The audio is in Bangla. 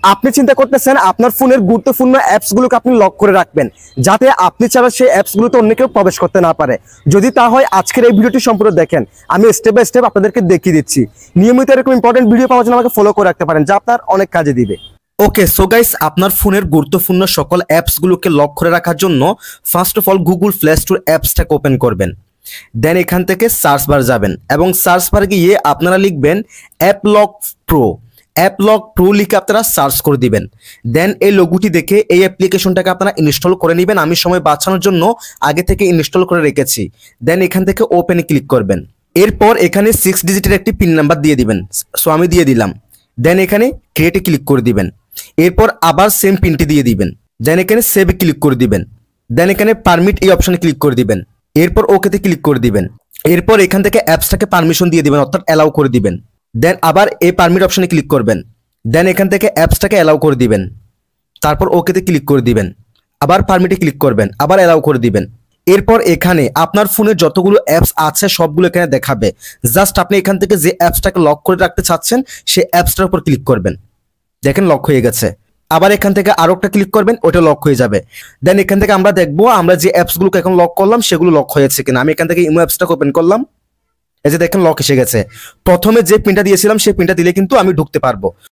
আপনি চিন্তা করতেছেন আপনার ফোনের গুরুত্বপূর্ণ অ্যাপসগুলোকে আপনি লক করে রাখবেন, যাতে আপনি ছাড়া সেই অ্যাপসগুলোতে অন্য কেউ প্রবেশ করতে না পারে। যদি তা হয় আজকের এই ভিডিওটি সম্পূর্ণ দেখেন, আমি স্টেপ বাই স্টেপ আপনাদেরকে দেখিয়ে দিচ্ছি। নিয়মিত এরকম ইম্পর্টেন্ট ভিডিও পাওয়ার জন্য আমাকে ফলো করে রাখতে পারেন, যা আপনার অনেক কাজে দিবে। ওকে, সো গাইস, আপনার ফোনের গুরুত্বপূর্ণ সকল অ্যাপসগুলোকে লক করে রাখার জন্য first of all Google Play Store অ্যাপসটাকে ওপেন করবেন। দেন এখান থেকে সার্চ বার যাবেন এবং সার্চ বারে গিয়ে আপনারা লিখবেন app lock pro. App lock pro লিখে আপনারা সার্চ করে দিবেন। দেন এই লোগোটি দেখে এই অ্যাপ্লিকেশনটাকে আপনারা ইনস্টল করে নেবেন। আমি সময় বাঁচানোর জন্য আগে থেকে ইনস্টল করে রেখেছি। দেন এখান থেকে ওপেনে ক্লিক করবেন। এরপর এখানে 6 ডিজিটের একটি পিন নাম্বার দিয়ে দিবেন। সো আমি দিয়ে দিলাম। দেন এখানে ক্রিয়েটে ক্লিক করে দিবেন। এরপর আবার সেম পিনটি দিয়ে দিবেন। দেন এখানে সেভে ক্লিক করে দিবেন। দেন এখানে পারমিট এই অপশনে ক্লিক করে দিবেন। এরপর ওকেতে ক্লিক করে দিবেন। এরপর এখান থেকে অ্যাপসটাকে পারমিশন দিয়ে দিবেন, অর্থাৎ অ্যালাউ করে দিবেন। দেন আবার এই পারমিট অপশনে ক্লিক করবেন। দেন এখান থেকে অ্যাপসটাকে অ্যালাউ করে দিবেন। তারপর ওকেতে ক্লিক করে দিবেন। আবার পারমিটে ক্লিক করবেন, আবার অ্যালাউ করে দিবেন। এরপর এখানে আপনার ফোনে যতগুলো অ্যাপস আছে সবগুলো এখানে দেখাবে। জাস্ট আপনি এখান থেকে যে অ্যাপসটাকে লক করে রাখতে চাচ্ছেন সেই অ্যাপসটার উপর ক্লিক করবেন। দেখেন লক হয়ে গেছে। আবার এখান থেকে আরো একটা ক্লিক করবেন, ওটা লক হয়ে যাবে। দেন এখান থেকে আমরা দেখবো আমরা যে অ্যাপসগুলোকে এখন লক করলাম সেগুলো লক হয়েছে কিনা। আমি এখান থেকে ইমো অ্যাপসটাকে ওপেন করলাম। এই যে দেখেন লক এসে গেছে। প্রথমে যে পিনটা দিয়েছিলাম সেই পিনটা দিলে কিন্তু আমি ঢুকতে পারবো।